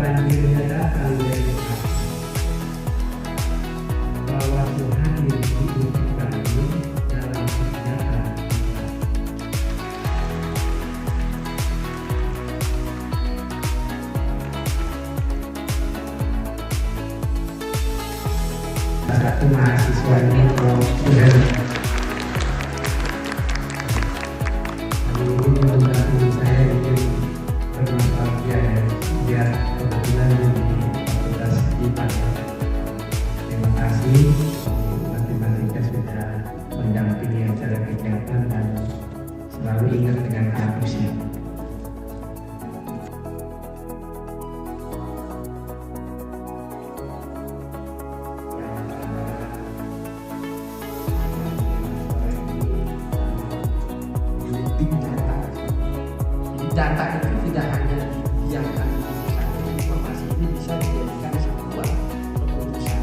banjirnya datang dari dekat, bahwa Tuhan hidup kami dalam kesejahteraan. Satu mahasiswa ini kalau sudah mendampingi saya ingin bernostalgia ya, biar kebetulan di Fakultas IPA. Terima kasih matematika sudah mendampingi acara kegiatan dan selalu ingat dengan kampusnya. Data itu tidak hanya didiamkan saja, informasi ini bisa dijadikan sebuah keputusan.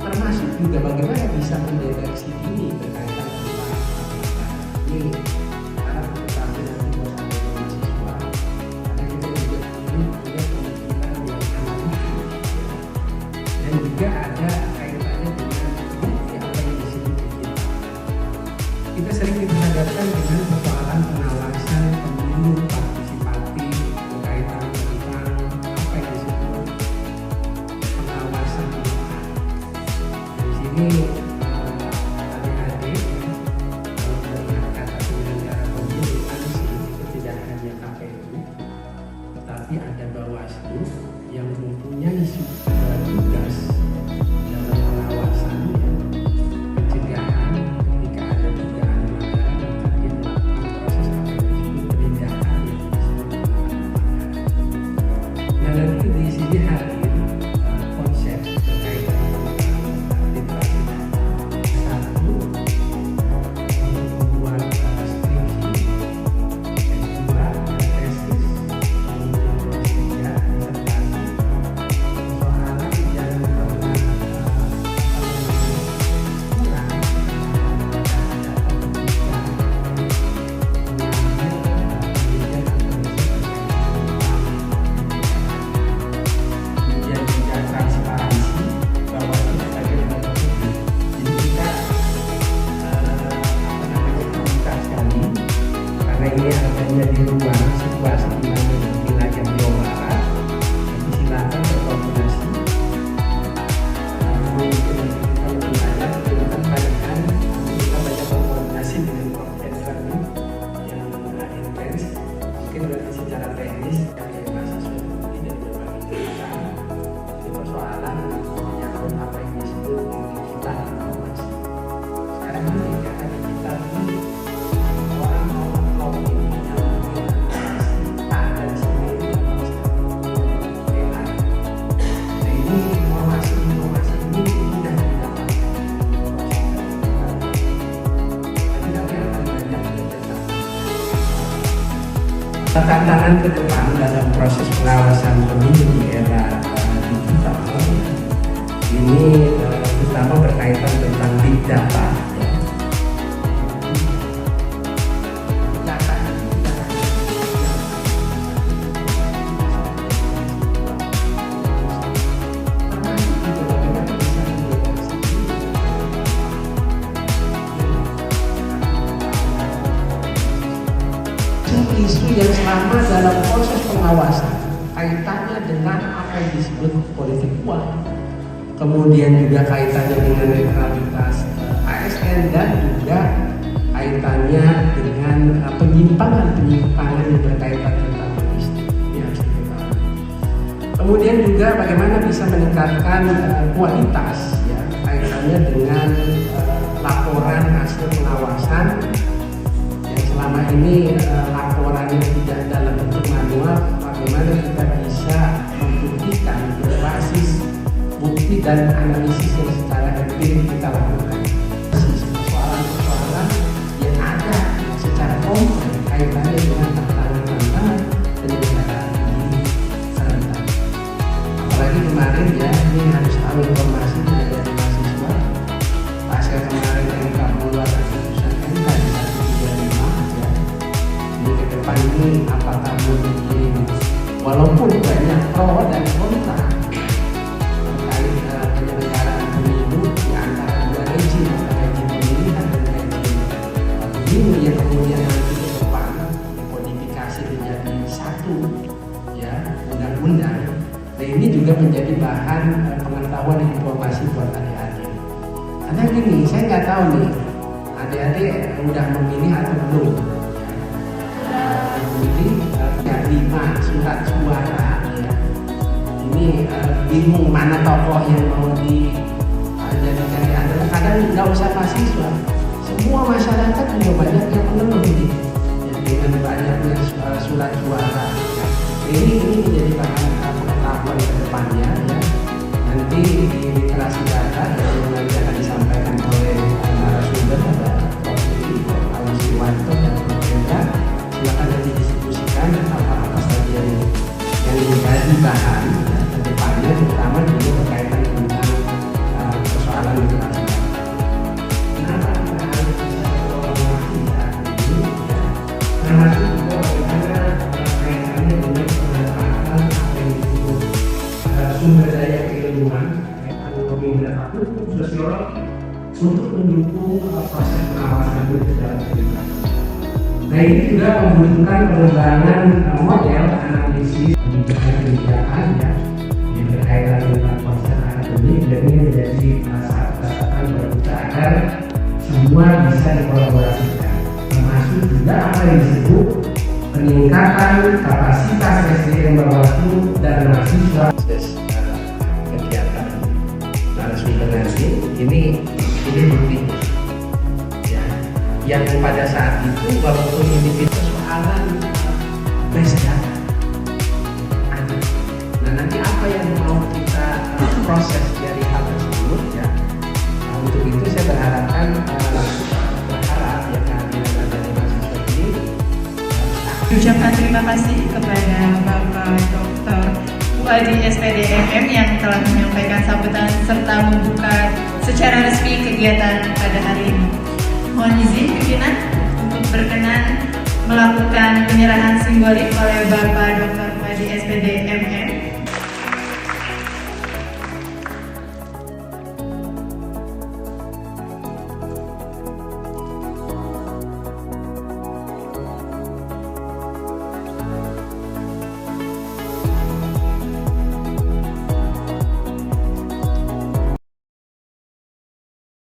Termasuk juga bagaimana bisa mendeteksi ini berkaitan dengan ini karena tetapi nanti buat mahasiswa karena kita juga punya pemikiran yang analitis dan juga ada kaitannya dengan bukti apa yang disebut kita. Kita sering dihadapkan dengan persoalan pengawasan pemilu partisipatif berkaitan tentang apa yang disebut pengawasan pilihan. Di sini adik-adik kalau melihat kata penyelenggara pemilu itu tidak hanya KPU, tetapi ada Bawaslu yang mempunyai tugas dalam pengawasan pencegahan ketika ada dugaan pelanggaran terkait melakukan proses apa yang disebut penindakan yang disebut pelanggaran. Nah, nanti di sini hadir konsep berkaitan dengan literasi data. Satu, untuk membuat skripsi, yang kedua tesis, kemudian ketiga disertasi, persoalan yang pernah kemudian juga transparansi bahwa itu sebagai lembaga publik. Jadi kita terbuka sekali karena ini adanya di ruang situasi di mana di wilayah Jawa Barat. Jadi silakan berkoordinasi. Kalau ditanya silakan tanyakan. Kita banyak berkoordinasi dengan Korped kami yang intens. Mungkin berarti secara teknis yang mahasiswa tidak berbagi jurusan. Ini persoalan menyangkut apa yang disebut digital informasi. Sekarang ini tidak ada digital ini orang mau login yang A dan C ini AI. Nah ini informasi ini mudah didapatkan. Tapi akan banyak kerjasama. Tantangan ke depan dalam proses pengawasan pemilu di era digital ini terutama berkaitan tentang big data. Data itu tidak hanya termasuk juga bagaimana bisa mendeteksi isu yang selama dalam proses pengawasan kaitannya dengan apa yang disebut politik uang, kemudian juga kaitannya dengan netralitas ASN dan juga kaitannya dengan penyimpangan yang berkaitan tentang logistik. Ini harus diketahui. Kemudian juga bagaimana bisa meningkatkan kualitas ya, kaitannya dengan laporan hasil pengawasan yang selama ini laporannya tidak dalam bentuk manual, bagaimana kita bisa membuktikan berbasis bukti dan analisis yang secara empirik kita lakukan. Persoalan-persoalan yang ada secara konkret kaitannya dengan tantangan-tantangan penyelenggaraan pemilu serentak. Apalagi kemarin ya, ini harus tahu informasi dari mahasiswa. Pasca kemarin MK mengeluarkan putusan MK di 135 ya. Ini ke depan ini apakah mungkin walaupun banyak pro dan kontra ini juga menjadi bahan pengetahuan dan informasi buat adik-adik. Karena gini, saya nggak tahu nih, adik-adik udah memilih atau belum. Memilih 5 surat suara. Ya. Ini bingung mana tokoh yang mau dijadikan di antara. Kadang nggak usah mahasiswa, semua masyarakat juga banyak yang mengeluh ini dengan banyaknya surat suara. Ya. Ini menjadi bahan pengetahuan ke depannya. Ya. Nanti di literasi data yang nanti akan disampaikan oleh narasumber ada Prof. Agus Irwanto dan Prof. Hendra. Silakan nanti diskusikan apa-apa saja yang menjadi bahan ya, ke depannya, terutama juga berkaitan tentang persoalan literasi data. Kenapa kita harus bisa berkolaborasi saat ini? Ya. Termasuk juga bagaimana kaitannya dengan pemanfaatan apa yang disebut sumber daya keilmuan atau pemindahan sosiolog untuk mendukung proses pengawasan itu dalam literasi. Nah, ini juga membutuhkan pengembangan model analisis kebijakan ya yang berkaitan dengan konsep akademik, dan ini menjadi satu catatan buat kita agar semua bisa dikolaborasikan, termasuk juga apa yang disebut peningkatan kapasitas SDM Bawaslu dan mahasiswa. Kegiatan narasumber nanti ini bukti ya, yang pada saat itu walaupun ini persoalan base data, nah nanti apa yang mau kita proses dari hal tersebut ya. Nah, untuk itu saya berharap ya kehadiran dari mahasiswa ini. Ucapkan terima kasih kepada Bapak Dr. Adi SPDMM yang telah menyampaikan sambutan serta membuka secara resmi kegiatan pada hari ini. Mohon izin pimpinan untuk berkenan melakukan penyerahan simbolik oleh Bapak Dr.